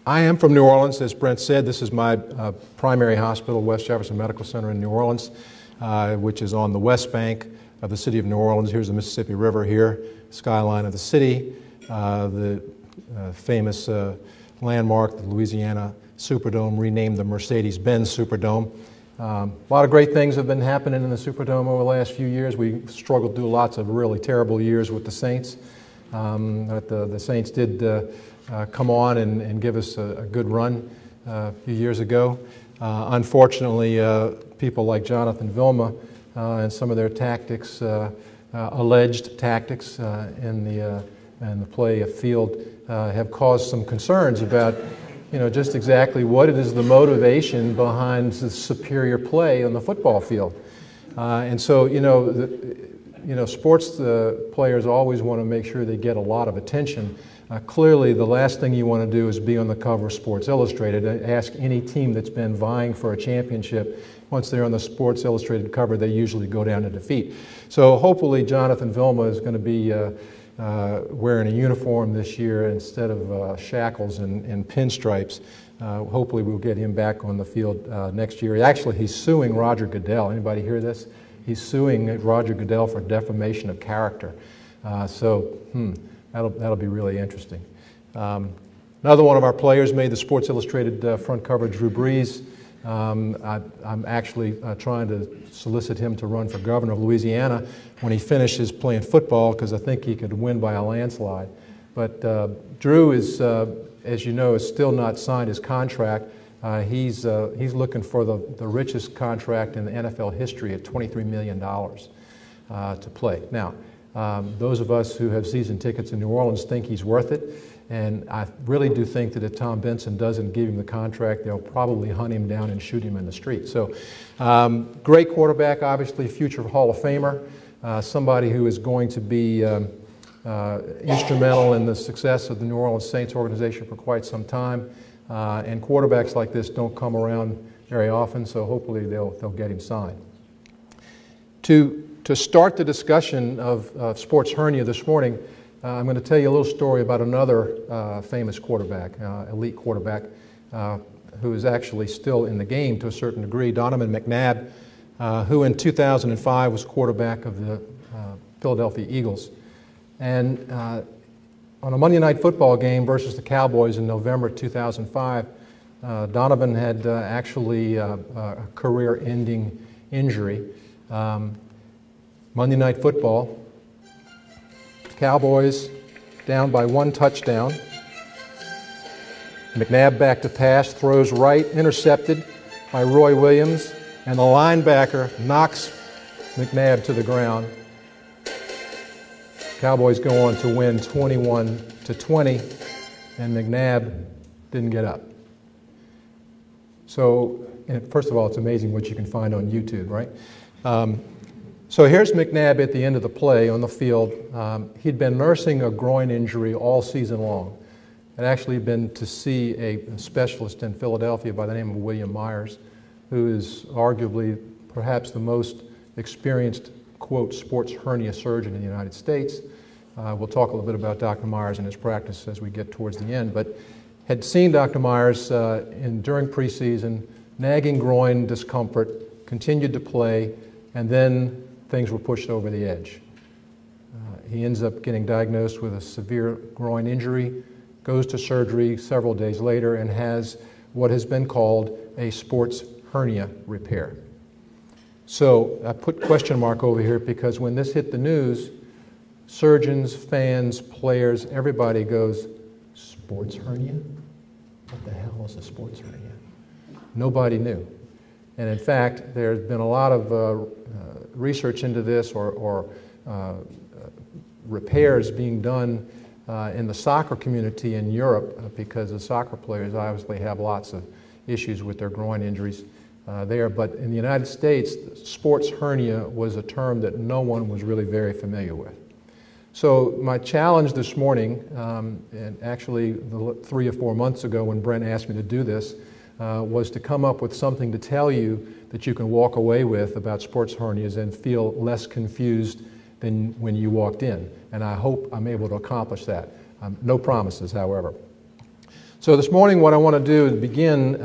I am from New Orleans, as Brent said. This is my primary hospital, West Jefferson Medical Center in New Orleans, which is on the west bank of the city of New Orleans. Here's the Mississippi River here, skyline of the city, the famous landmark, the Louisiana Superdome, renamed the Mercedes-Benz Superdome. A lot of great things have been happening in the Superdome over the last few years. We struggled through lots of really terrible years with the Saints. But the Saints did come on and give us a good run a few years ago. Unfortunately, people like Jonathan Vilma and some of their tactics, alleged tactics in the play of field, have caused some concerns about, just exactly what it is the motivation behind the superior play on the football field. And so, sports players always want to make sure they get a lot of attention. Clearly, the last thing you want to do is be on the cover of Sports Illustrated. Ask any team that's been vying for a championship. Once they're on the Sports Illustrated cover, they usually go down to defeat. So hopefully Jonathan Vilma is going to be wearing a uniform this year instead of shackles and pinstripes. Hopefully we'll get him back on the field next year. Actually, he's suing Roger Goodell. Anybody hear this? He's suing Roger Goodell for defamation of character. That'll be really interesting. Another one of our players made the Sports Illustrated front cover, Drew Brees. I'm actually trying to solicit him to run for governor of Louisiana when he finishes playing football, because I think he could win by a landslide. But Drew is, as you know, is still not signed his contract. He's looking for the richest contract in the NFL history at $23 million to play. Now, those of us who have season tickets in New Orleans think he's worth it, and I really do think that if Tom Benson doesn't give him the contract, they'll probably hunt him down and shoot him in the street. So, great quarterback, obviously future Hall of Famer, somebody who is going to be instrumental in the success of the New Orleans Saints organization for quite some time. And quarterbacks like this don't come around very often, so hopefully they'll get him signed. To start the discussion of sports hernia this morning, I'm going to tell you a little story about another famous quarterback, elite quarterback, who is actually still in the game to a certain degree, Donovan McNabb, who in 2005 was quarterback of the Philadelphia Eagles. And on a Monday Night Football game versus the Cowboys in November 2005, Donovan had actually a career-ending injury. Monday Night Football, Cowboys down by 1 touchdown. McNabb back to pass, throws right, intercepted by Roy Williams, and the linebacker knocks McNabb to the ground. Cowboys go on to win 21-20, and McNabb didn't get up. So, first of all, it's amazing what you can find on YouTube, right? So here's McNabb at the end of the play on the field. He'd been nursing a groin injury all season long. Had actually been to see a specialist in Philadelphia by the name of William Myers, who is arguably perhaps the most experienced, quote, sports hernia surgeon in the United States. We'll talk a little bit about Dr. Myers and his practice as we get towards the end, but had seen Dr. Myers during preseason, nagging groin discomfort, continued to play, and then things were pushed over the edge. He ends up getting diagnosed with a severe groin injury, goes to surgery several days later, and has what has been called a sports hernia repair. So I put question mark over here because when this hit the news, surgeons, fans, players, everybody goes, sports hernia? What the hell is a sports hernia? Nobody knew. And in fact, there's been a lot of research into this or repairs being done in the soccer community in Europe because the soccer players obviously have lots of issues with their groin injuries there. But in the United States, sports hernia was a term that no one was really very familiar with. So my challenge this morning, and actually 3 or 4 months ago when Brent asked me to do this, was to come up with something to tell you that you can walk away with about sports hernias and feel less confused than when you walked in. And I hope I'm able to accomplish that. No promises, however. So this morning what I want to do is begin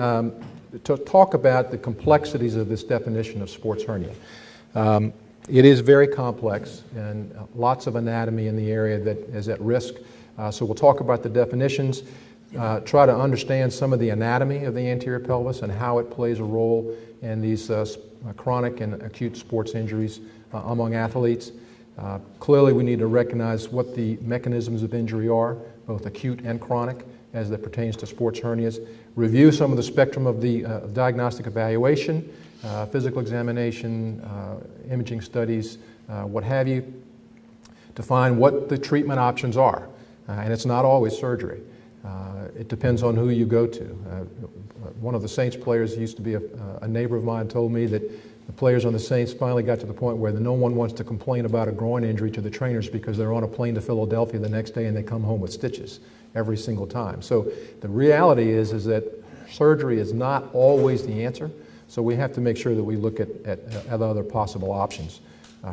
to talk about the complexities of this definition of sports hernia. It is very complex and lots of anatomy in the area that is at risk. So we'll talk about the definitions, try to understand some of the anatomy of the anterior pelvis and how it plays a role in these chronic and acute sports injuries among athletes. Clearly we need to recognize what the mechanisms of injury are, both acute and chronic, as that pertains to sports hernias. Review some of the spectrum of the diagnostic evaluation, physical examination, imaging studies, what have you, to find what the treatment options are. And it's not always surgery. It depends on who you go to. One of the Saints players used to be a neighbor of mine, told me that the players on the Saints finally got to the point where no one wants to complain about a groin injury to the trainers because they're on a plane to Philadelphia the next day and they come home with stitches every single time. So the reality is that surgery is not always the answer. So we have to make sure that we look at other possible options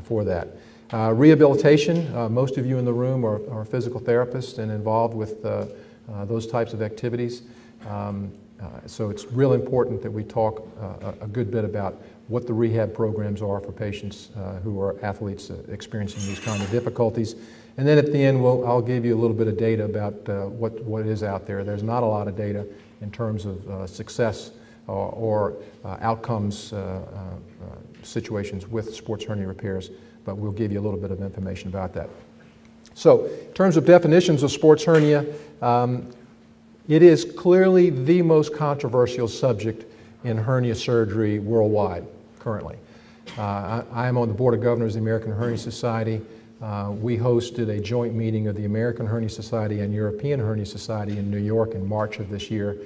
for that. Rehabilitation, most of you in the room are physical therapists and involved with those types of activities. So it's real important that we talk a good bit about what the rehab programs are for patients who are athletes experiencing these kind of difficulties. And then at the end, I'll give you a little bit of data about what is out there. There's not a lot of data in terms of success or outcomes situations with sports hernia repairs, but we'll give you a little bit of information about that. So in terms of definitions of sports hernia, it is clearly the most controversial subject in hernia surgery worldwide currently. I am on the Board of Governors of the American Hernia Society. We hosted a joint meeting of the American Hernia Society and European Hernia Society in New York in March of this year.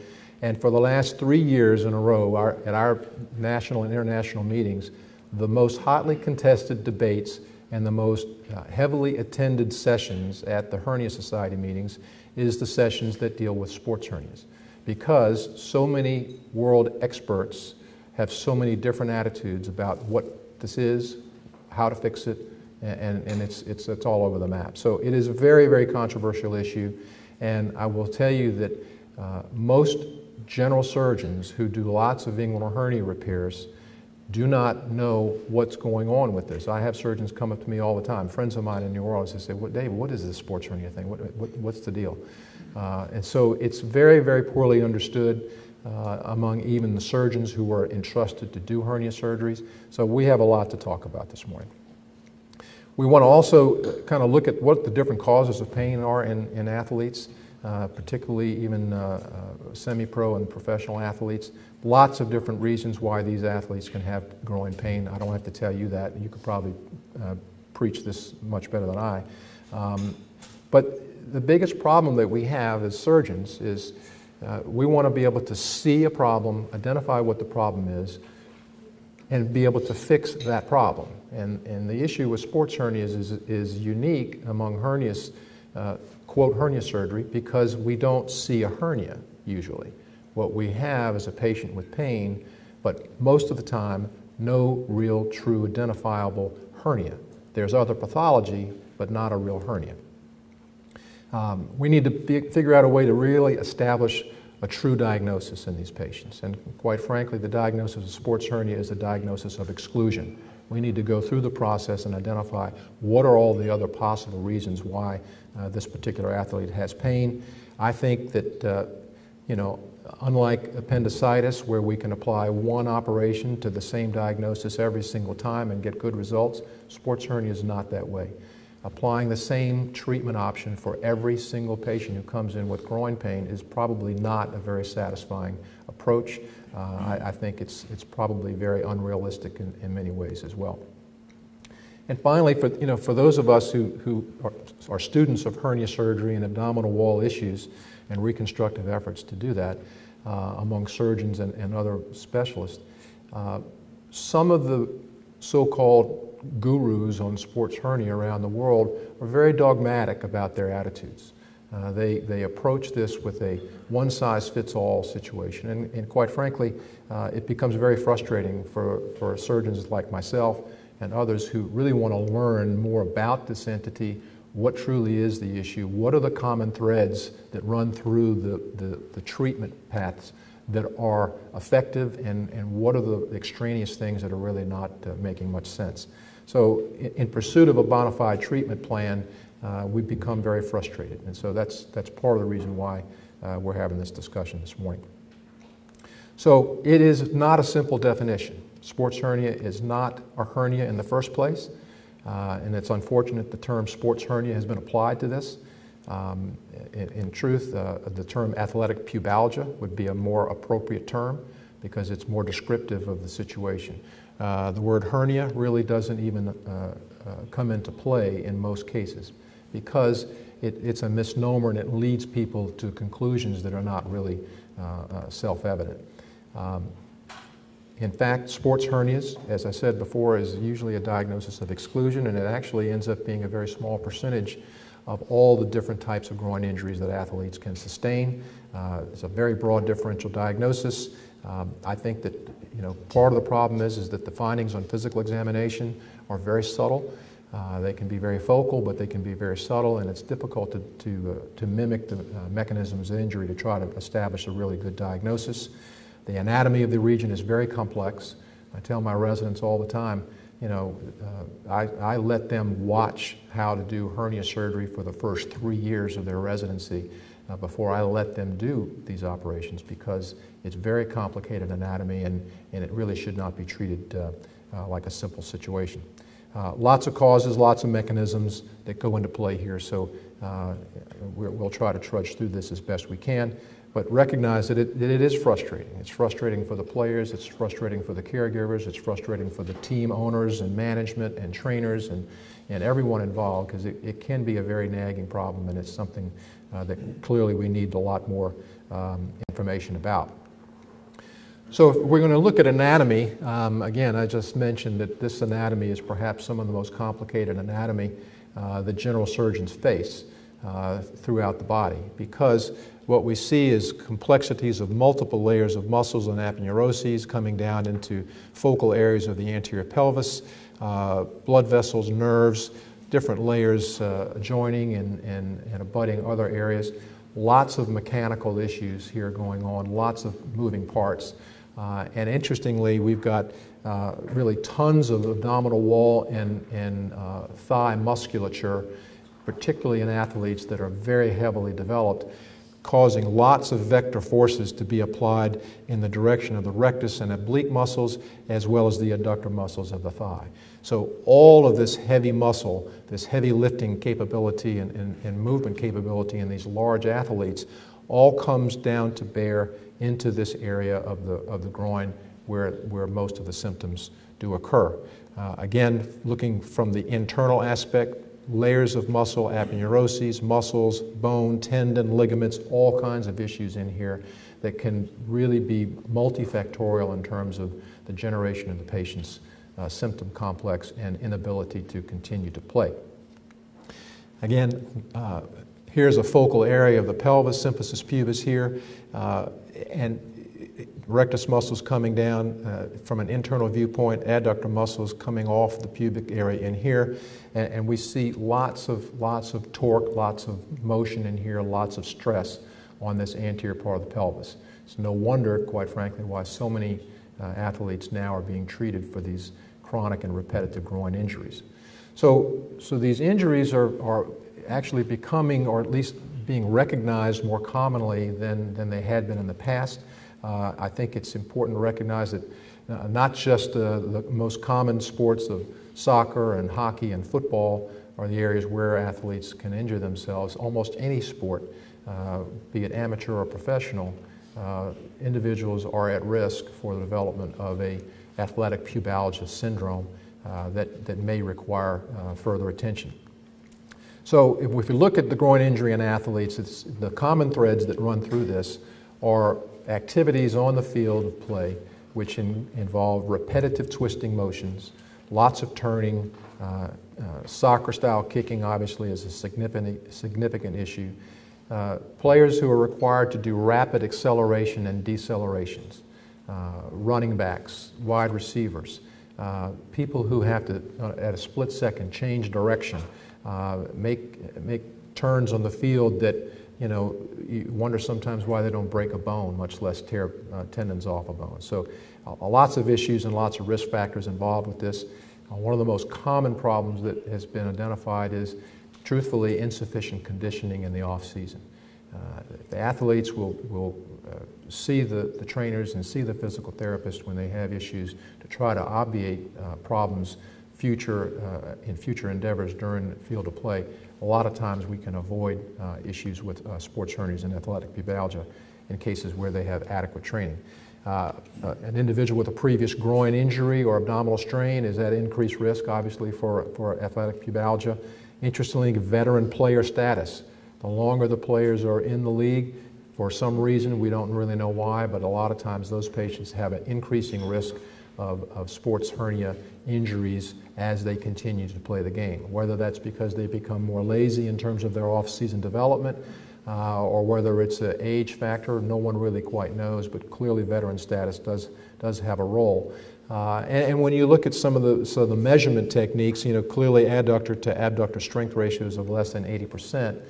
And for the last 3 years in a row, at our national and international meetings, the most hotly contested debates and the most heavily attended sessions at the Hernia Society meetings is the sessions that deal with sports hernias, because so many world experts have so many different attitudes about what this is, how to fix it, and it's all over the map. So it is a very, very controversial issue, and I will tell you that most general surgeons who do lots of inguinal hernia repairs do not know what's going on with this. I have surgeons come up to me all the time, friends of mine in New Orleans, and say, David, what is this sports hernia thing? What's the deal? And so it's very, very poorly understood among even the surgeons who are entrusted to do hernia surgeries. So we have a lot to talk about this morning. We want to also kind of look at what the different causes of pain are in athletes, particularly even semi-pro and professional athletes. Lots of different reasons why these athletes can have groin pain. I don't have to tell you that. You could probably preach this much better than I. But the biggest problem that we have as surgeons is we want to be able to see a problem, identify what the problem is, and be able to fix that problem. And the issue with sports hernias is unique among hernias, quote, hernia surgery, because we don't see a hernia usually. What we have is a patient with pain, but most of the time, no real, true, identifiable hernia. There's other pathology, but not a real hernia. We need to figure out a way to really establish a true diagnosis in these patients. And quite frankly, the diagnosis of sports hernia is a diagnosis of exclusion. We need to go through the process and identify what are all the other possible reasons why this particular athlete has pain. I think that, unlike appendicitis, where we can apply one operation to the same diagnosis every single time and get good results, sports hernia is not that way. Applying the same treatment option for every single patient who comes in with groin pain is probably not a very satisfying approach. I think it's probably very unrealistic in many ways as well. And finally, for those of us who are students of hernia surgery and abdominal wall issues and reconstructive efforts to do that among surgeons and other specialists, some of the so-called gurus on sports hernia around the world are very dogmatic about their attitudes. They approach this with a one-size-fits-all situation, and quite frankly, it becomes very frustrating for surgeons like myself and others who really want to learn more about this entity what truly is the issue, what are the common threads that run through the treatment paths that are effective, and what are the extraneous things that are really not making much sense. So in pursuit of a bona fide treatment plan, we've become very frustrated, and so that's part of the reason why we're having this discussion this morning. So it is not a simple definition. Sports hernia is not a hernia in the first place, and it's unfortunate the term sports hernia has been applied to this. In truth, the term athletic pubalgia would be a more appropriate term because it's more descriptive of the situation. The word hernia really doesn't even come into play in most cases because it's a misnomer and it leads people to conclusions that are not really self-evident. In fact, sports hernias, as I said before, is usually a diagnosis of exclusion, and it actually ends up being a very small percentage of all the different types of groin injuries that athletes can sustain. It's a very broad differential diagnosis. I think that part of the problem is that the findings on physical examination are very subtle. They can be very focal, but they can be very subtle, and it's difficult to mimic the mechanisms of injury to try to establish a really good diagnosis. The anatomy of the region is very complex. I tell my residents all the time, I let them watch how to do hernia surgery for the first 3 years of their residency before I let them do these operations because it's very complicated anatomy and it really should not be treated like a simple situation. Lots of causes, lots of mechanisms that go into play here, so we'll try to trudge through this as best we can. But recognize that it is frustrating. It's frustrating for the players, it's frustrating for the caregivers, it's frustrating for the team owners and management and trainers and everyone involved because it can be a very nagging problem, and it's something that clearly we need a lot more information about. So if we're going to look at anatomy, again, I just mentioned that this anatomy is perhaps some of the most complicated anatomy that general surgeons face throughout the body because what we see is complexities of multiple layers of muscles and aponeuroses coming down into focal areas of the anterior pelvis, blood vessels, nerves, different layers joining and abutting other areas. Lots of mechanical issues here going on, lots of moving parts. And interestingly, we've got really tons of abdominal wall and thigh musculature, particularly in athletes that are very heavily developed, causing lots of vector forces to be applied in the direction of the rectus and oblique muscles as well as the adductor muscles of the thigh. So all of this heavy muscle, this heavy lifting capability and movement capability in these large athletes all comes down to bear into this area of the groin where most of the symptoms do occur. Again, looking from the internal aspect, layers of muscle, aponeuroses, muscles, bone, tendon, ligaments, all kinds of issues in here that can really be multifactorial in terms of the generation of the patient's symptom complex and inability to continue to play. Again, here's a focal area of the pelvis, symphysis pubis here, and rectus muscles coming down from an internal viewpoint, adductor muscles coming off the pubic area in here, and we see lots of torque, lots of motion in here, lots of stress on this anterior part of the pelvis. It's no wonder, quite frankly, why so many athletes now are being treated for these chronic and repetitive groin injuries. So these injuries are actually becoming, or at least being recognized more commonly than they had been in the past. I think it's important to recognize that not just the most common sports of soccer and hockey and football are the areas where athletes can injure themselves. Almost any sport, be it amateur or professional, individuals are at risk for the development of a athletic pubalgia syndrome that may require further attention. So if you look at the groin injury in athletes, it's the common threads that run through this are activities on the field of play which involve repetitive twisting motions, lots of turning, soccer-style kicking obviously is a significant issue. Players who are required to do rapid acceleration and decelerations, running backs, wide receivers, people who have to, at a split second, change direction. make turns on the field that, you know, you wonder sometimes why they don't break a bone, much less tear tendons off a bone. So lots of issues and lots of risk factors involved with this. One of the most common problems that has been identified is, truthfully, insufficient conditioning in the off-season. The athletes will see the trainers and see the physical therapist when they have issues to try to obviate problems in future endeavors during field of play. A lot of times we can avoid issues with sports hernias and athletic pubalgia in cases where they have adequate training. An individual with a previous groin injury or abdominal strain is at increased risk, obviously, for athletic pubalgia. Interestingly, veteran player status. The longer the players are in the league, for some reason, we don't really know why, but a lot of times those patients have an increasing risk of sports hernia injuries as they continue to play the game, whether that's because they become more lazy in terms of their off-season development, or whether it's an age factor. No one really quite knows, but clearly veteran status does have a role. And when you look at some of the measurement techniques, you know, clearly adductor to abductor strength ratios of less than 80%.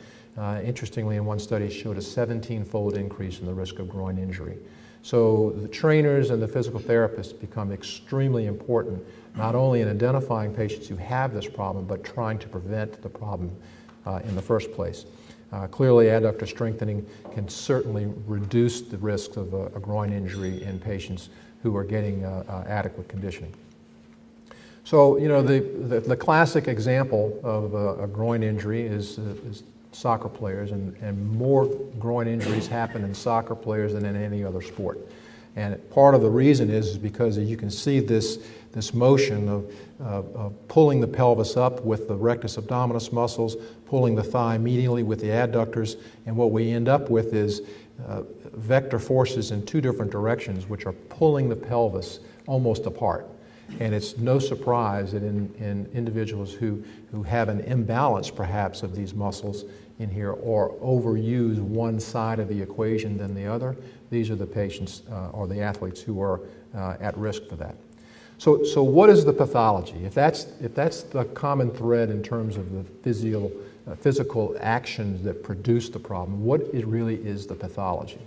Interestingly, in one study, showed a 17-fold increase in the risk of groin injury. So the trainers and the physical therapists become extremely important, not only in identifying patients who have this problem, but trying to prevent the problem in the first place. Clearly, adductor strengthening can certainly reduce the risk of a groin injury in patients who are getting adequate conditioning. So, you know, the classic example of a groin injury is soccer players, and more groin injuries happen in soccer players than in any other sport. And part of the reason is because you can see this motion of pulling the pelvis up with the rectus abdominis muscles, pulling the thigh medially with the adductors, and what we end up with is vector forces in two different directions which are pulling the pelvis almost apart. And it's no surprise that in individuals who have an imbalance perhaps of these muscles in here or overuse one side of the equation than the other, these are the patients or the athletes who are at risk for that. So what is the pathology? If that's the common thread in terms of the physical actions that produce the problem, what really is the pathology?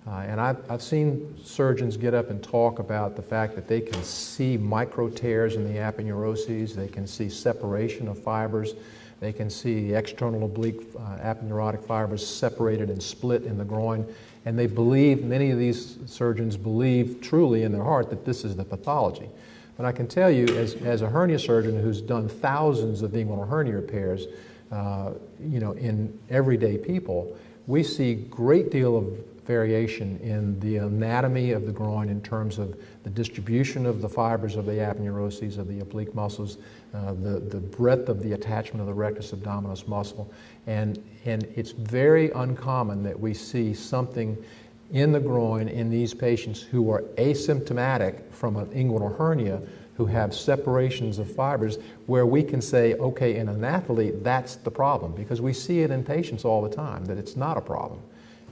And I've seen surgeons get up and talk about the fact that they can see micro tears in the aponeuroses, they can see separation of fibers, they can see external oblique aponeurotic fibers separated and split in the groin, and they believe, many of these surgeons believe truly in their heart that this is the pathology. But I can tell you, as a hernia surgeon who's done thousands of inguinal hernia repairs, you know, in everyday people, we see a great deal of variation in the anatomy of the groin in terms of the distribution of the fibers of the aponeuroses, of the oblique muscles, the breadth of the attachment of the rectus abdominis muscle. And it's very uncommon that we see something in the groin in these patients who are asymptomatic from an inguinal hernia, who have separations of fibers, where we can say, okay, in an athlete, that's the problem, because we see it in patients all the time, that it's not a problem.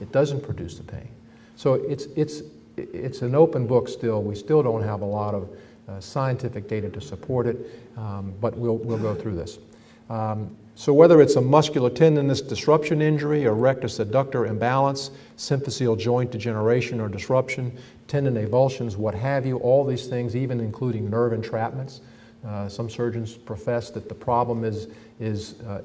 It doesn't produce the pain. So it's an open book still. We still don't have a lot of scientific data to support it, but we'll go through this. So whether it's a muscular tendinous disruption injury, a rectus adductor imbalance, symphyseal joint degeneration or disruption, tendon avulsions, what have you, all these things, even including nerve entrapments. Some surgeons profess that the problem is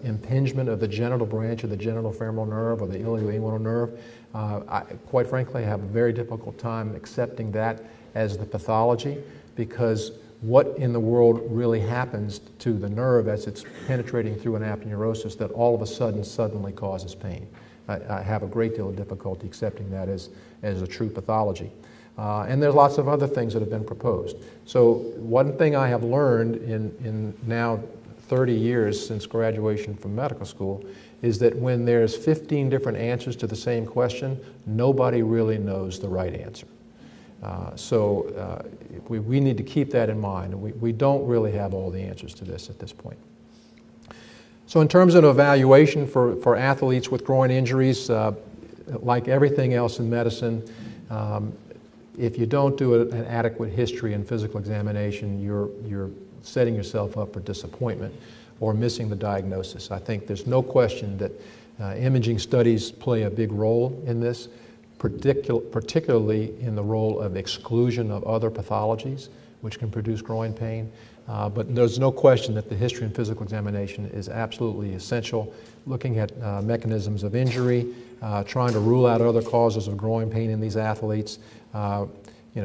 impingement of the genital branch of the genitofemoral nerve or the ilioinguinal nerve. I, quite frankly, have a very difficult time accepting that as the pathology, because what in the world really happens to the nerve as it's penetrating through an aponeurosis that all of a sudden suddenly causes pain? I have a great deal of difficulty accepting that as a true pathology. And there's lots of other things that have been proposed. So one thing I have learned in now 30 years since graduation from medical school is that when there's 15 different answers to the same question, nobody really knows the right answer. We need to keep that in mind. We don't really have all the answers to this at this point. So in terms of evaluation for athletes with groin injuries, like everything else in medicine, if you don't do an adequate history and physical examination, you're setting yourself up for disappointment. or missing the diagnosis. I think there's no question that imaging studies play a big role in this, particularly in the role of exclusion of other pathologies which can produce groin pain. But there's no question that the history and physical examination is absolutely essential, looking at mechanisms of injury, trying to rule out other causes of groin pain in these athletes,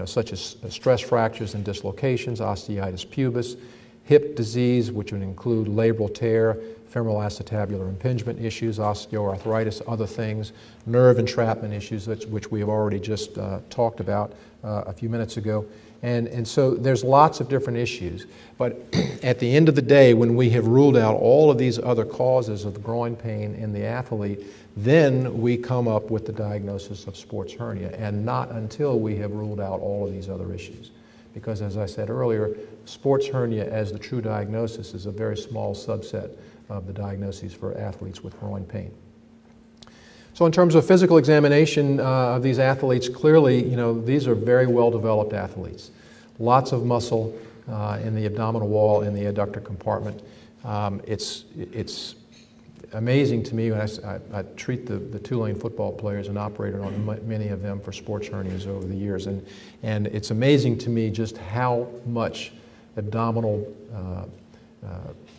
such as stress fractures and dislocations, osteitis pubis, hip disease, which would include labral tear, femoral acetabular impingement issues, osteoarthritis, other things, nerve entrapment issues, which we have already just talked about a few minutes ago. And so there's lots of different issues. But at the end of the day, when we have ruled out all of these other causes of the groin pain in the athlete, then we come up with the diagnosis of sports hernia, and not until we have ruled out all of these other issues. Because as I said earlier, sports hernia as the true diagnosis is a very small subset of the diagnoses for athletes with groin pain. So in terms of physical examination of these athletes, clearly, these are very well-developed athletes. Lots of muscle in the abdominal wall, in the adductor compartment. It's amazing to me when I treat the Tulane football players and operated on many of them for sports hernias over the years. And it's amazing to me just how much abdominal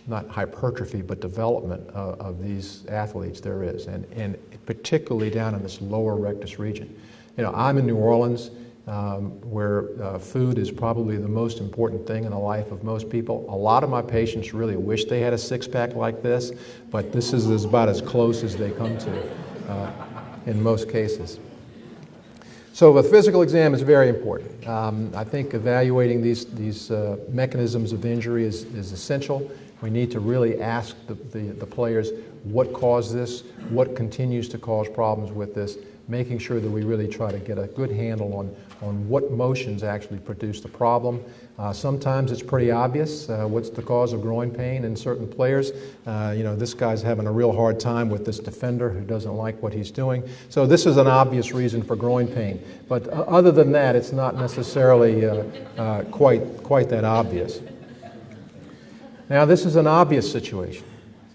not hypertrophy, but development of these athletes there is, and particularly down in this lower rectus region. I'm in New Orleans, where food is probably the most important thing in the life of most people. A lot of my patients really wish they had a six-pack like this, but this is about as close as they come to in most cases. So the physical exam is very important. I think evaluating these mechanisms of injury is essential. We need to really ask the players what caused this, what continues to cause problems with this, making sure that we really try to get a good handle on what motions actually produce the problem. Sometimes it's pretty obvious what's the cause of groin pain in certain players. This guy's having a real hard time with this defender who doesn't like what he's doing. So this is an obvious reason for groin pain. But other than that, it's not necessarily quite that obvious. Now, this is an obvious situation.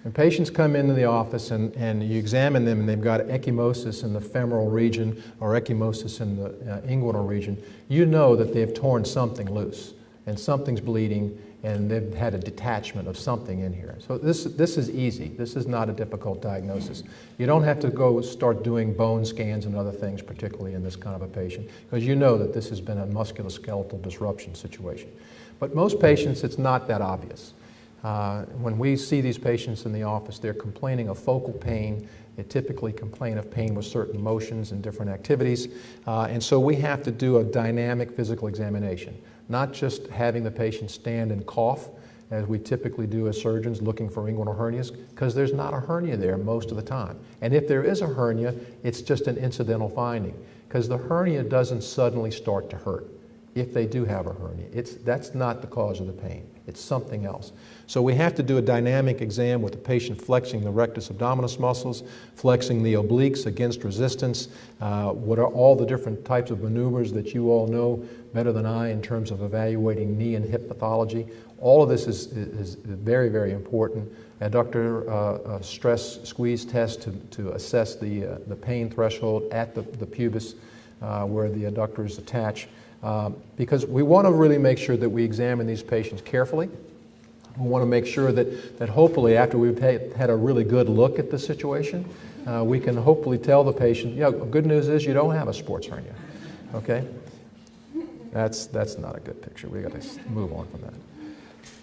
When patients come into the office and you examine them and they've got ecchymosis in the femoral region or ecchymosis in the inguinal region, you know that they've torn something loose and something's bleeding and they've had a detachment of something in here. So this is easy. This is not a difficult diagnosis. You don't have to go start doing bone scans and other things, particularly in this kind of a patient, because you know that this has been a musculoskeletal disruption situation. But most patients, it's not that obvious. When we see these patients in the office, they're complaining of focal pain. They typically complain of pain with certain motions and different activities. And so we have to do a dynamic physical examination, not just having the patient stand and cough, as we typically do as surgeons looking for inguinal hernias, because there's not a hernia there most of the time. And if there is a hernia, it's just an incidental finding, because the hernia doesn't suddenly start to hurt. If they do have a hernia, that's not the cause of the pain. It's something else. So we have to do a dynamic exam with the patient flexing the rectus abdominis muscles, flexing the obliques against resistance. What are all the different types of maneuvers that you all know better than I in terms of evaluating knee and hip pathology? All of this is very, very important. Adductor stress squeeze test to assess the pain threshold at the pubis where the adductor is attached. Because we want to really make sure that we examine these patients carefully. We want to make sure that hopefully after we've had a really good look at the situation, we can hopefully tell the patient, good news is you don't have a sports hernia, okay? That's not a good picture. We've got to move on from that.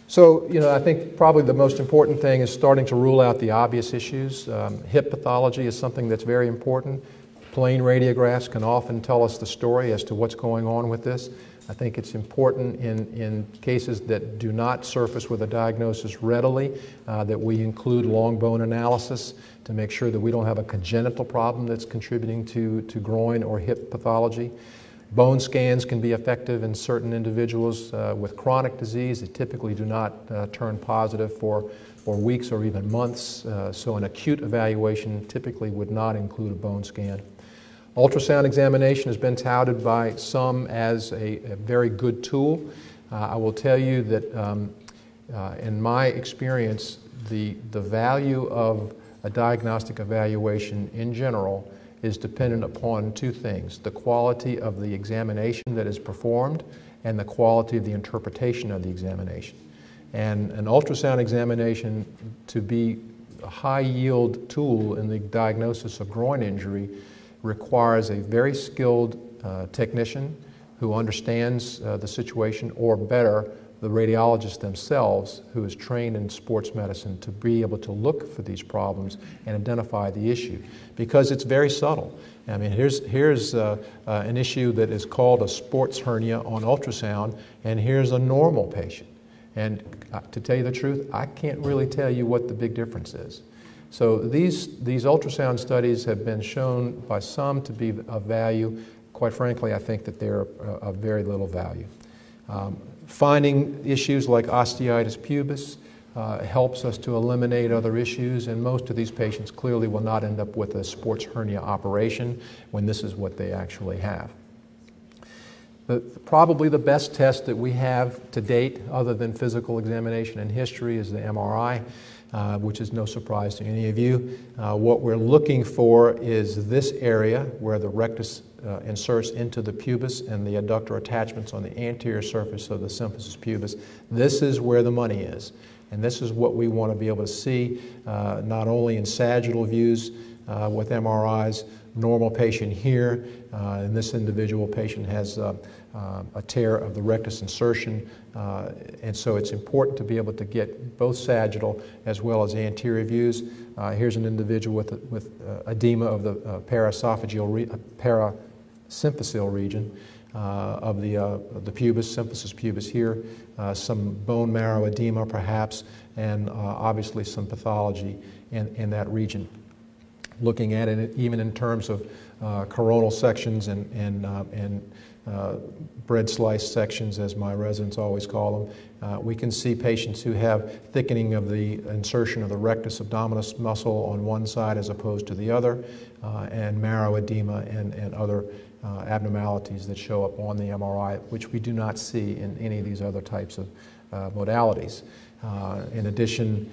So, I think probably the most important thing is starting to rule out the obvious issues. Hip pathology is something that's very important. Plain radiographs can often tell us the story as to what's going on with this. I think it's important in cases that do not surface with a diagnosis readily that we include long bone analysis to make sure that we don't have a congenital problem that's contributing to groin or hip pathology. Bone scans can be effective in certain individuals with chronic disease. They typically do not turn positive for weeks or even months, so an acute evaluation typically would not include a bone scan. Ultrasound examination has been touted by some as a very good tool. I will tell you that in my experience, the value of a diagnostic evaluation in general is dependent upon two things: the quality of the examination that is performed and the quality of the interpretation of the examination. And an ultrasound examination, to be a high-yield tool in the diagnosis of groin injury, requires a very skilled technician who understands the situation, or better, the radiologist themselves, who is trained in sports medicine, to be able to look for these problems and identify the issue, because it's very subtle. I mean, here's an issue that is called a sports hernia on ultrasound, and here's a normal patient. And to tell you the truth, I can't really tell you what the big difference is. So these ultrasound studies have been shown by some to be of value. Quite frankly, I think that they're of very little value. Finding issues like osteitis pubis helps us to eliminate other issues, and most of these patients clearly will not end up with a sports hernia operation when this is what they actually have. Probably the best test that we have to date, other than physical examination and history, is the MRI, which is no surprise to any of you. What we're looking for is this area where the rectus inserts into the pubis and the adductor attachments on the anterior surface of the symphysis pubis. This is where the money is. And this is what we want to be able to see, not only in sagittal views with MRIs. Normal patient here, and this individual patient has a tear of the rectus insertion, and so it's important to be able to get both sagittal as well as anterior views. Here's an individual with edema of the parasymphyseal region of the pubis, symphysis pubis here, some bone marrow edema perhaps, and obviously some pathology in that region. Looking at it even in terms of coronal sections and bread slice sections, as my residents always call them, we can see patients who have thickening of the insertion of the rectus abdominis muscle on one side as opposed to the other, and marrow edema and other abnormalities that show up on the MRI, which we do not see in any of these other types of modalities. In addition,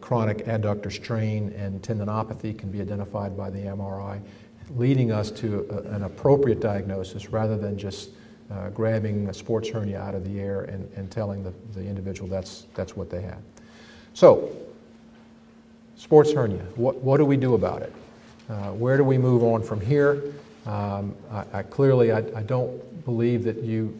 chronic adductor strain and tendinopathy can be identified by the MRI, leading us to an appropriate diagnosis rather than just grabbing a sports hernia out of the air and telling the individual that's what they have. So, sports hernia, what do we do about it? Where do we move on from here? I don't believe that you,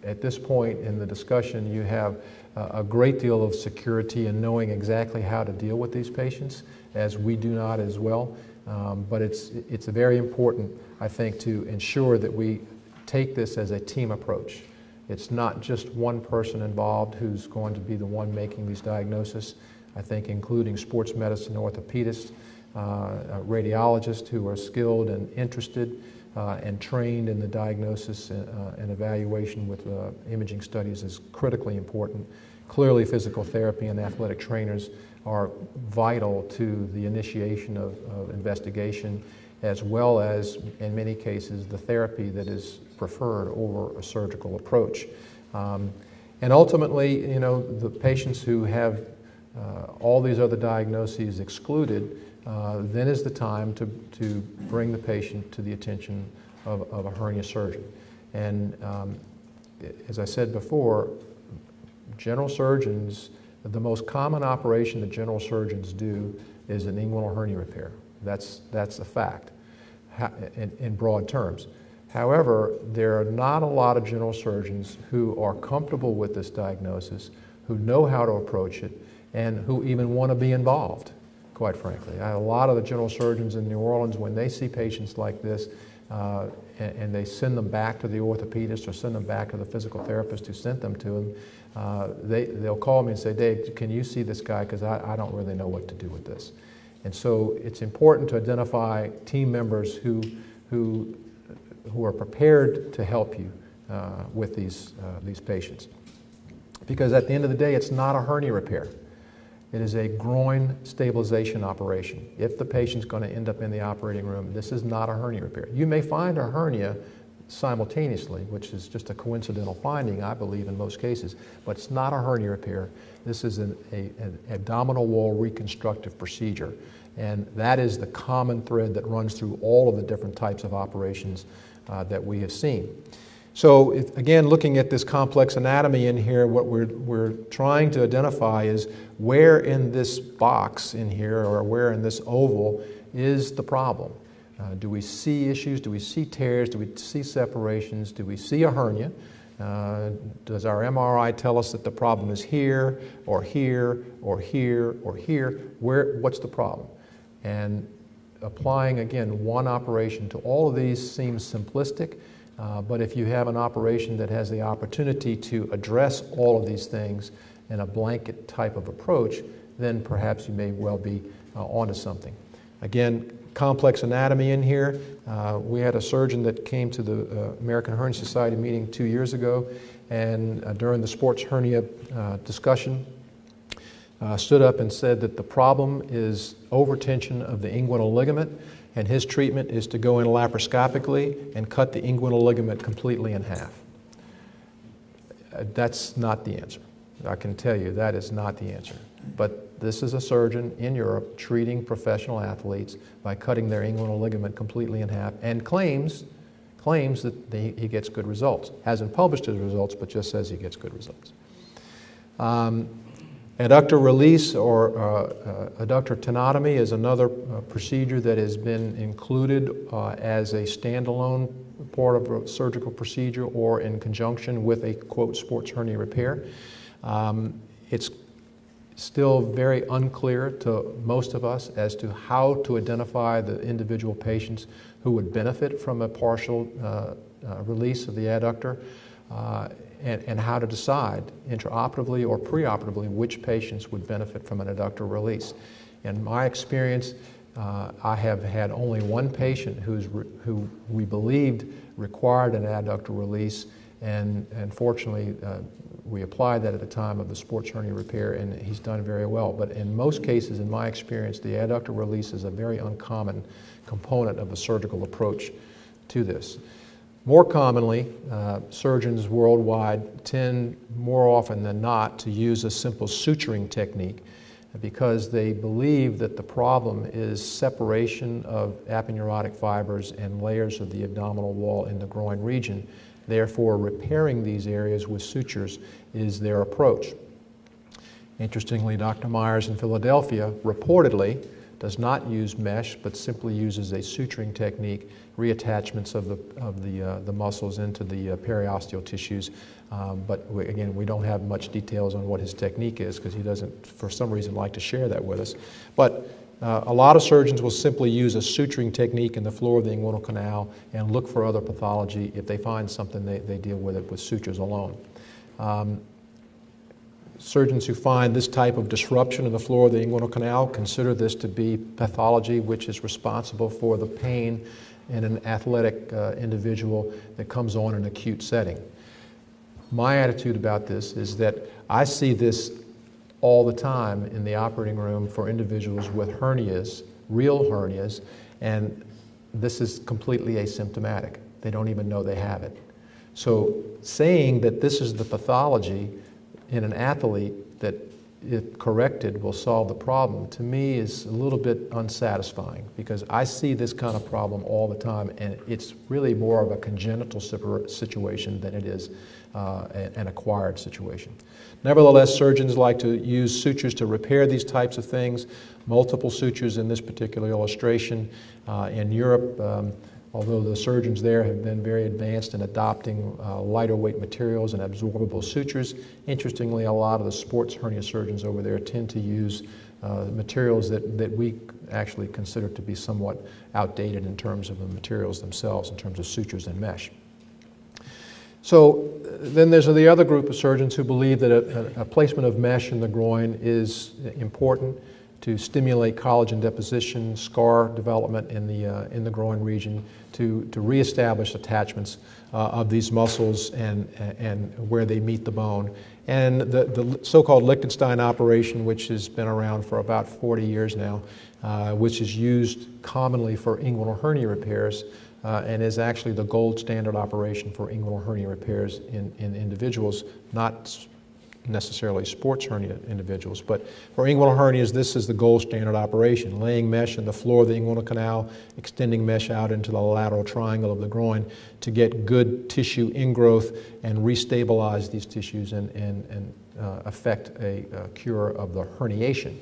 at this point in the discussion, you have a great deal of security in knowing exactly how to deal with these patients, as we do not as well. But it's very important, I think, to ensure that we take this as a team approach. It's not just one person involved who's going to be the one making these diagnoses. I think including sports medicine orthopedists, radiologists who are skilled and interested and trained in the diagnosis and evaluation with imaging studies is critically important. Clearly, physical therapy and athletic trainers are vital to the initiation of investigation, as well as, in many cases, the therapy that is preferred over a surgical approach. And ultimately, you know, the patients who have all these other diagnoses excluded, then is the time to bring the patient to the attention of a hernia surgeon. And as I said before, general surgeons, the most common operation that general surgeons do is an inguinal hernia repair. That's a fact in broad terms. However, there are not a lot of general surgeons who are comfortable with this diagnosis, who know how to approach it, and who even want to be involved, quite frankly. A lot of the general surgeons in New Orleans, when they see patients like this, and they send them back to the orthopedist or send them back to the physical therapist who sent them to them, they'll call me and say, "Dave, can you see this guy, because I don't really know what to do with this." And so it's important to identify team members who are prepared to help you with these patients. Because at the end of the day, it's not a hernia repair. It is a groin stabilization operation. If the patient's going to end up in the operating room, this is not a hernia repair. You may find a hernia simultaneously, which is just a coincidental finding, I believe, in most cases. But it's not a hernia repair. This is an abdominal wall reconstructive procedure. And that is the common thread that runs through all of the different types of operations that we have seen. So again, looking at this complex anatomy in here, what we're trying to identify is where in this box in here, or where in this oval, is the problem. Do we see issues? Do we see tears? Do we see separations? Do we see a hernia? Does our MRI tell us that the problem is here, or here, or here, or here? What's the problem? And applying, again, one operation to all of these seems simplistic, but if you have an operation that has the opportunity to address all of these things in a blanket type of approach, then perhaps you may well be onto something. Again, complex anatomy in here. We had a surgeon that came to the American Hernia Society meeting 2 years ago, and during the sports hernia discussion, stood up and said that the problem is overtension of the inguinal ligament, and his treatment is to go in laparoscopically and cut the inguinal ligament completely in half. That's not the answer. I can tell you that is not the answer. But this is a surgeon in Europe treating professional athletes by cutting their inguinal ligament completely in half, and claims that he gets good results. Hasn't published his results, but just says he gets good results. Adductor release or adductor tenotomy is another procedure that has been included as a standalone part of a surgical procedure or in conjunction with a, quote, sports hernia repair. It's still very unclear to most of us as to how to identify the individual patients who would benefit from a partial release of the adductor. And how to decide intraoperatively or preoperatively which patients would benefit from an adductor release. In my experience, I have had only one patient who we believed required an adductor release, and fortunately we applied that at the time of the sports hernia repair, and he's done very well. But in most cases, in my experience, the adductor release is a very uncommon component of the surgical approach to this. More commonly, surgeons worldwide tend more often than not to use a simple suturing technique because they believe that the problem is separation of aponeurotic fibers and layers of the abdominal wall in the groin region. Therefore, repairing these areas with sutures is their approach. Interestingly, Dr. Myers in Philadelphia reportedly does not use mesh, but simply uses a suturing technique, reattachments of the muscles into the periosteal tissues. But again, we don't have much details on what his technique is because he doesn't, for some reason, like to share that with us. But a lot of surgeons will simply use a suturing technique in the floor of the inguinal canal and look for other pathology. If they find something, they deal with it with sutures alone. Surgeons who find this type of disruption in the floor of the inguinal canal consider this to be pathology which is responsible for the pain in an athletic individual that comes on in an acute setting. My attitude about this is that I see this all the time in the operating room for individuals with hernias, real hernias, and this is completely asymptomatic. They don't even know they have it. So saying that this is the pathology in an athlete that, if corrected, will solve the problem, to me is a little bit unsatisfying because I see this kind of problem all the time, and it's really more of a congenital situation than it is an acquired situation. Nevertheless, surgeons like to use sutures to repair these types of things, multiple sutures in this particular illustration. In Europe, although the surgeons there have been very advanced in adopting lighter weight materials and absorbable sutures, interestingly, a lot of the sports hernia surgeons over there tend to use materials that we actually consider to be somewhat outdated in terms of the materials themselves, in terms of sutures and mesh. So then there's the other group of surgeons who believe that a placement of mesh in the groin is important to stimulate collagen deposition, scar development in the groin region, to reestablish attachments of these muscles and where they meet the bone. And the so-called Liechtenstein operation, which has been around for about 40 years now, which is used commonly for inguinal hernia repairs, and is actually the gold standard operation for inguinal hernia repairs in individuals, not necessarily sports hernia individuals, but for inguinal hernias, this is the gold standard operation, laying mesh in the floor of the inguinal canal, extending mesh out into the lateral triangle of the groin to get good tissue ingrowth and restabilize these tissues and affect a cure of the herniation.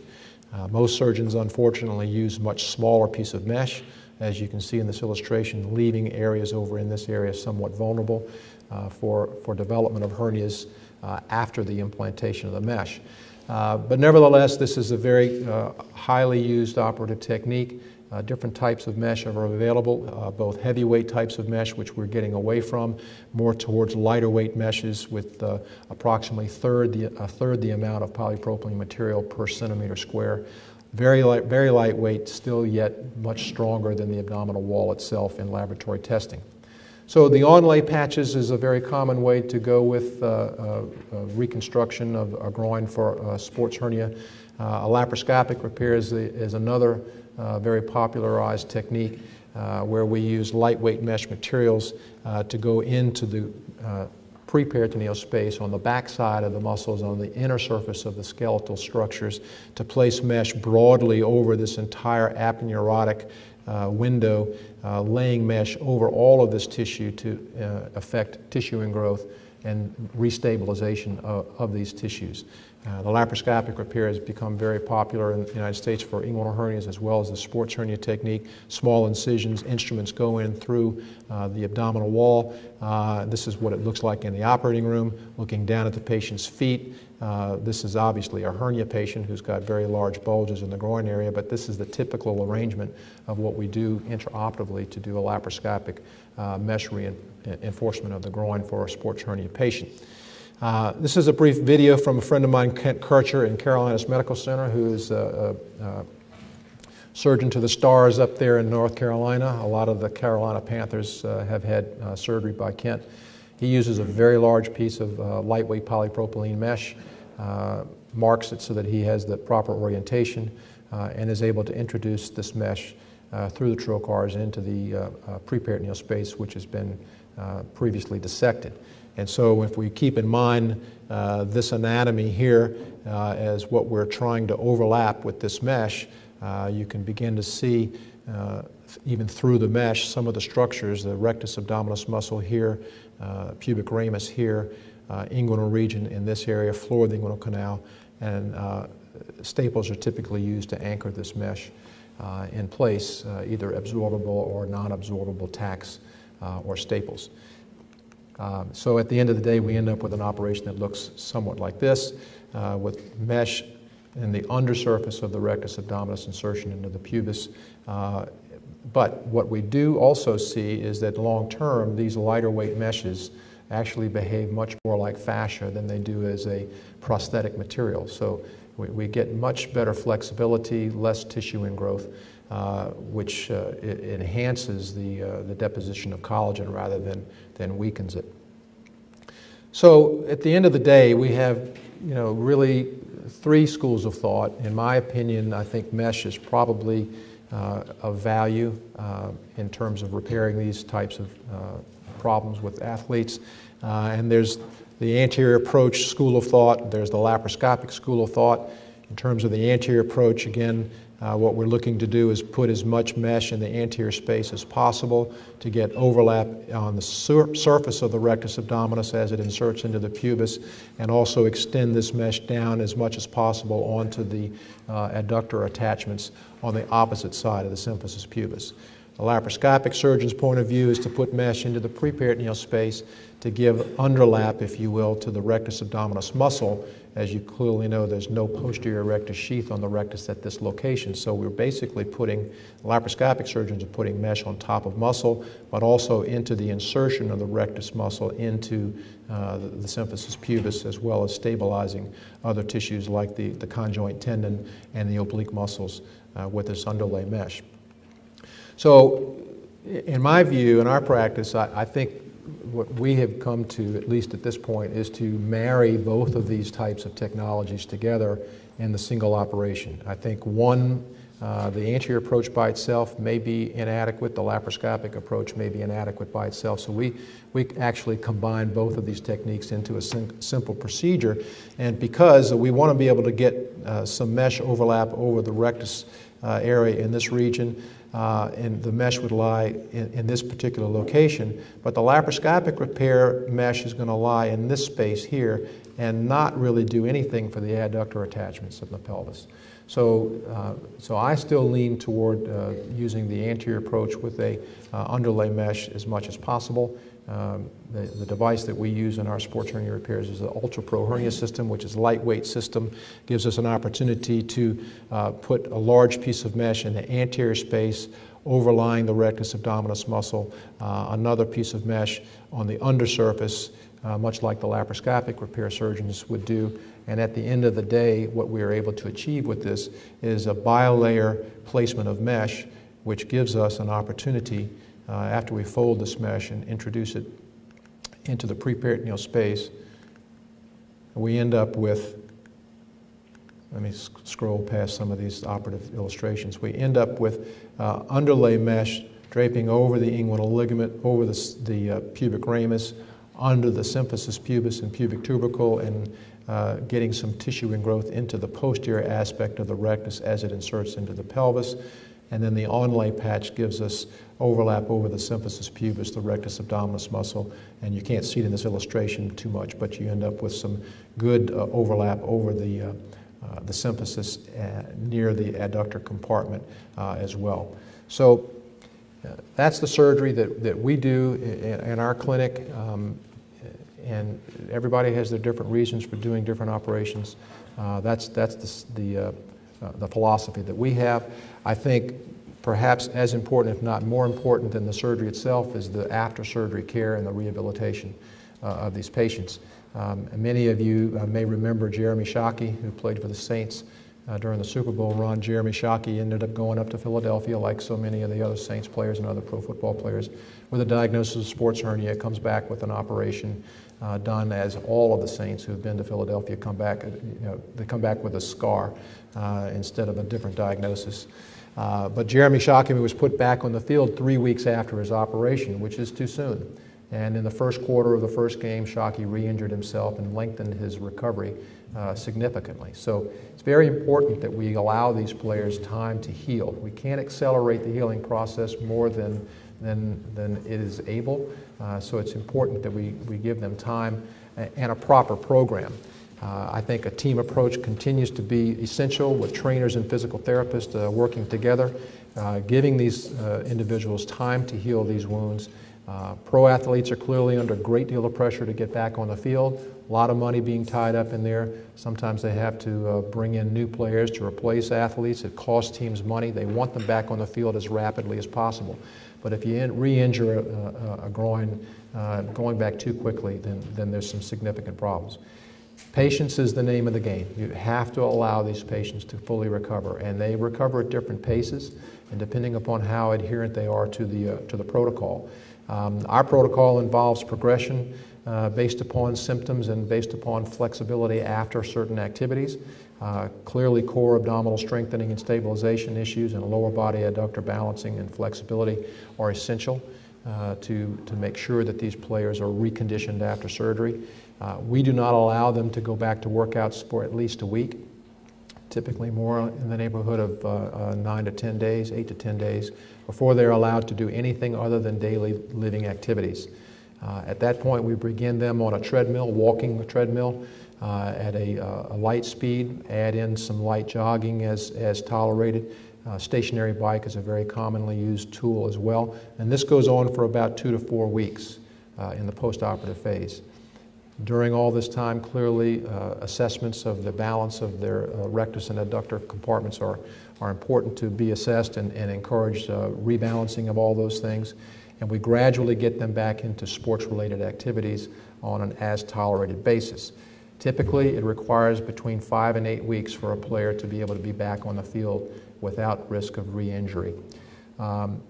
Most surgeons, unfortunately, use much smaller piece of mesh, as you can see in this illustration, leaving areas over in this area somewhat vulnerable for development of hernias after the implantation of the mesh. But nevertheless, this is a very highly used operative technique. Different types of mesh are available, both heavyweight types of mesh, which we're getting away from, more towards lighter weight meshes with approximately a third the amount of polypropylene material per centimeter square. Very lightweight, still yet much stronger than the abdominal wall itself in laboratory testing. So the onlay patches is a very common way to go with reconstruction of a groin for sports hernia. A laparoscopic repair is another very popularized technique where we use lightweight mesh materials to go into the preperitoneal space on the back side of the muscles on the inner surface of the skeletal structures to place mesh broadly over this entire aponeurotic window, laying mesh over all of this tissue to affect tissue ingrowth and restabilization of these tissues. The laparoscopic repair has become very popular in the United States for inguinal hernias as well as the sports hernia technique. Small incisions, instruments go in through the abdominal wall. This is what it looks like in the operating room, looking down at the patient's feet. This is obviously a hernia patient who's got very large bulges in the groin area, but this is the typical arrangement of what we do intraoperatively to do a laparoscopic mesh reinforcement of the groin for a sports hernia patient. This is a brief video from a friend of mine, Kent Kircher, in Carolinas Medical Center, who is a surgeon to the stars up there in North Carolina. A lot of the Carolina Panthers have had surgery by Kent. He uses a very large piece of lightweight polypropylene mesh, marks it so that he has the proper orientation, and is able to introduce this mesh through the trocars into the preperitoneal space, which has been previously dissected. And so if we keep in mind this anatomy here as what we're trying to overlap with this mesh, you can begin to see even through the mesh some of the structures, the rectus abdominis muscle here, pubic ramus here, inguinal region in this area, floor of the inguinal canal, and staples are typically used to anchor this mesh in place, either absorbable or non-absorbable tacks or staples. So at the end of the day, we end up with an operation that looks somewhat like this, with mesh in the undersurface of the rectus abdominis insertion into the pubis. But what we do also see is that long term, these lighter weight meshes actually behave much more like fascia than they do as a prosthetic material. So we get much better flexibility, less tissue ingrowth, which enhances the deposition of collagen rather than weakens it. So at the end of the day, we have really three schools of thought. In my opinion, I think mesh is probably of value in terms of repairing these types of problems with athletes. And there's the anterior approach school of thought. There's the laparoscopic school of thought. In terms of the anterior approach, again, what we're looking to do is put as much mesh in the anterior space as possible to get overlap on the surface of the rectus abdominis as it inserts into the pubis, and also extend this mesh down as much as possible onto the adductor attachments on the opposite side of the symphysis pubis. The laparoscopic surgeon's point of view is to put mesh into the preperitoneal space to give underlap, if you will, to the rectus abdominis muscle. As you clearly know, there's no posterior rectus sheath on the rectus at this location. So we're basically putting, laparoscopic surgeons are putting mesh on top of muscle, but also into the insertion of the rectus muscle into the symphysis pubis, as well as stabilizing other tissues like the conjoint tendon and the oblique muscles with this underlay mesh. So in my view, in our practice, I think what we have come to, at least at this point, is to marry both of these types of technologies together in the single operation. I think one The anterior approach by itself may be inadequate. The laparoscopic approach may be inadequate by itself. So we actually combine both of these techniques into a simple procedure. And because we want to be able to get some mesh overlap over the rectus area in this region, and the mesh would lie in this particular location, but the laparoscopic repair mesh is going to lie in this space here and not really do anything for the adductor attachments of the pelvis. So I still lean toward using the anterior approach with a underlay mesh as much as possible. The device that we use in our sports hernia repairs is the ULTRAPRO hernia system, which is a lightweight system, gives us an opportunity to put a large piece of mesh in the anterior space overlying the rectus abdominis muscle, another piece of mesh on the undersurface, much like the laparoscopic repair surgeons would do. And at the end of the day, what we are able to achieve with this is a bilayer placement of mesh, which gives us an opportunity after we fold this mesh and introduce it into the preperitoneal space. We end up with, let me scroll past some of these operative illustrations. We end up with underlay mesh draping over the inguinal ligament, over the pubic ramus, under the symphysis pubis and pubic tubercle, and getting some tissue ingrowth into the posterior aspect of the rectus as it inserts into the pelvis. And then the onlay patch gives us overlap over the symphysis pubis, the rectus abdominis muscle, and you can't see it in this illustration too much, but you end up with some good overlap over the symphysis near the adductor compartment as well. So that's the surgery that we do in our clinic, and everybody has their different reasons for doing different operations. That's the philosophy that we have. I think perhaps as important, if not more important than the surgery itself, is the after-surgery care and the rehabilitation of these patients. Many of you may remember Jeremy Shockey, who played for the Saints during the Super Bowl run. Jeremy Shockey ended up going up to Philadelphia, like so many of the other Saints players and other pro football players, with a diagnosis of sports hernia, comes back with an operation done, as all of the Saints who have been to Philadelphia come back. They come back with a scar instead of a different diagnosis. But Jeremy Shockey was put back on the field 3 weeks after his operation, which is too soon. And in the first quarter of the first game, Shockey re-injured himself and lengthened his recovery significantly. So it's very important that we allow these players time to heal. We can't accelerate the healing process more than it is able. So it's important that we give them time and a proper program. I think a team approach continues to be essential, with trainers and physical therapists working together, giving these individuals time to heal these wounds. Pro athletes are clearly under a great deal of pressure to get back on the field. A lot of money being tied up in there. Sometimes they have to bring in new players to replace athletes. It costs teams money. They want them back on the field as rapidly as possible. But if you re-injure a groin going back too quickly, then there's some significant problems. Patience is the name of the game. You have to allow these patients to fully recover, and they recover at different paces, and depending upon how adherent they are to the protocol. Our protocol involves progression based upon symptoms and based upon flexibility after certain activities. Clearly, core abdominal strengthening and stabilization issues and lower body adductor balancing and flexibility are essential to make sure that these players are reconditioned after surgery. We do not allow them to go back to workouts for at least a week, typically more in the neighborhood of 9 to 10 days, 8 to 10 days, before they're allowed to do anything other than daily living activities. At that point, we begin them on a treadmill, walking the treadmill at a light speed, add in some light jogging as tolerated. Stationary bike is a very commonly used tool as well, and this goes on for about 2 to 4 weeks in the postoperative phase. During all this time, clearly, assessments of the balance of their rectus and adductor compartments are important to be assessed, and encourage rebalancing of all those things. And we gradually get them back into sports-related activities on an as-tolerated basis. Typically, it requires between 5 and 8 weeks for a player to be able to be back on the field without risk of re-injury. In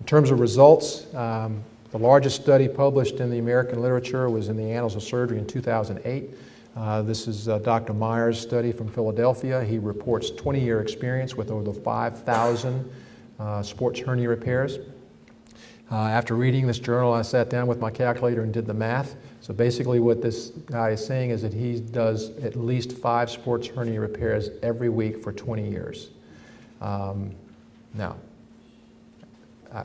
terms of results, the largest study published in the American literature was in the Annals of Surgery in 2008. This is Dr. Meyer's study from Philadelphia. He reports 20-year experience with over 5,000 sports hernia repairs. After reading this journal, I sat down with my calculator and did the math. So basically what this guy is saying is that he does at least 5 sports hernia repairs every week for 20 years. Now,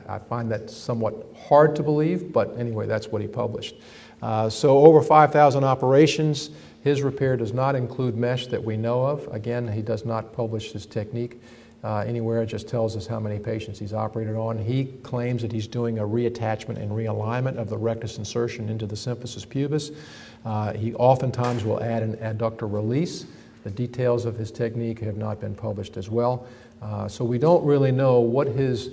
I find that somewhat hard to believe, but anyway, that's what he published. So over 5,000 operations. His repair does not include mesh that we know of. Again, he does not publish his technique anywhere. It just tells us how many patients he's operated on. He claims that he's doing a reattachment and realignment of the rectus insertion into the symphysis pubis. He oftentimes will add an adductor release. The details of his technique have not been published as well. So we don't really know what his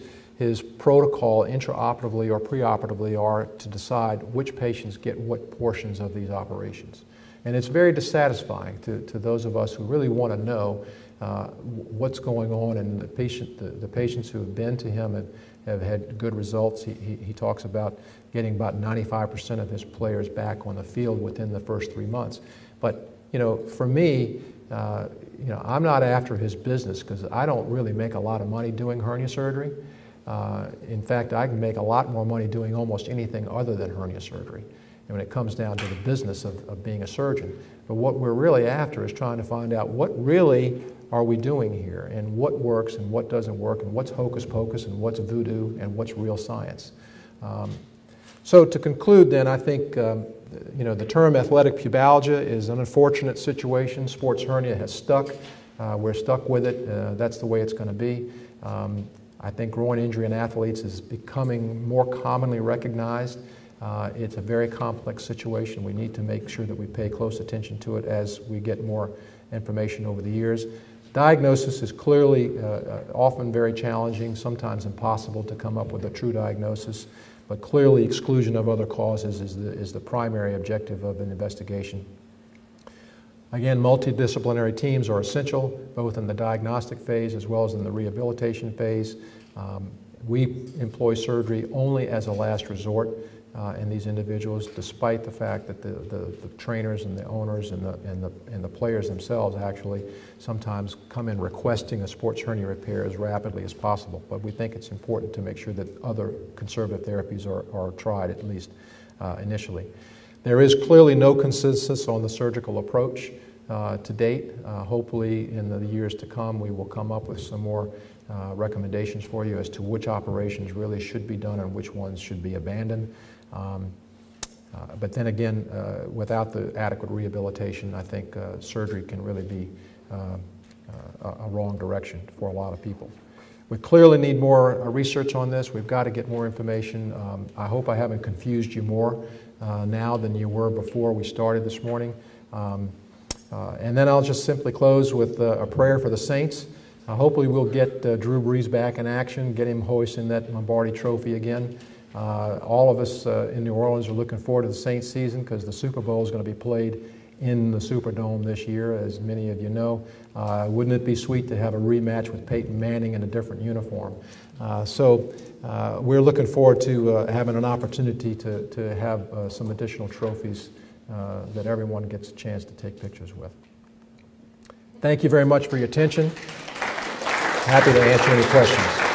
protocol intraoperatively or preoperatively are to decide which patients get what portions of these operations. And it's very dissatisfying to those of us who really want to know what's going on, and the patients who have been to him have had good results. He talks about getting about 95% of his players back on the field within the first 3 months. But, you know, for me, you know, I'm not after his business because I don't really make a lot of money doing hernia surgery. In fact, I can make a lot more money doing almost anything other than hernia surgery when it comes down to the business of being a surgeon. But what we're really after is trying to find out what really are we doing here, and what works and what doesn't work, and what's hocus pocus and what's voodoo and what's real science. So to conclude then, I think you know, the term athletic pubalgia is an unfortunate situation. Sports hernia has stuck. We're stuck with it. That's the way it's going to be. I think groin injury in athletes is becoming more commonly recognized. It's a very complex situation. We need to make sure that we pay close attention to it as we get more information over the years. Diagnosis is clearly often very challenging, sometimes impossible to come up with a true diagnosis, but clearly exclusion of other causes is the primary objective of an investigation. Again, multidisciplinary teams are essential, both in the diagnostic phase as well as in the rehabilitation phase. We employ surgery only as a last resort in these individuals, despite the fact that the trainers and the owners and the players themselves actually sometimes come in requesting a sports hernia repair as rapidly as possible. But we think it's important to make sure that other conservative therapies are tried, at least initially. There is clearly no consensus on the surgical approach to date. Hopefully in the years to come we will come up with some more recommendations for you as to which operations really should be done and which ones should be abandoned. But then again, without the adequate rehabilitation, I think surgery can really be a wrong direction for a lot of people. We clearly need more research on this. We've got to get more information. I hope I haven't confused you more now than you were before we started this morning. And then I'll just simply close with a prayer for the Saints. Hopefully we'll get Drew Brees back in action, get him hoisting that Lombardi trophy again. All of us in New Orleans are looking forward to the Saints season because the Super Bowl is going to be played in the Superdome this year, as many of you know. Wouldn't it be sweet to have a rematch with Peyton Manning in a different uniform? So we're looking forward to having an opportunity to have some additional trophies that everyone gets a chance to take pictures with. Thank you very much for your attention. Happy to answer any questions.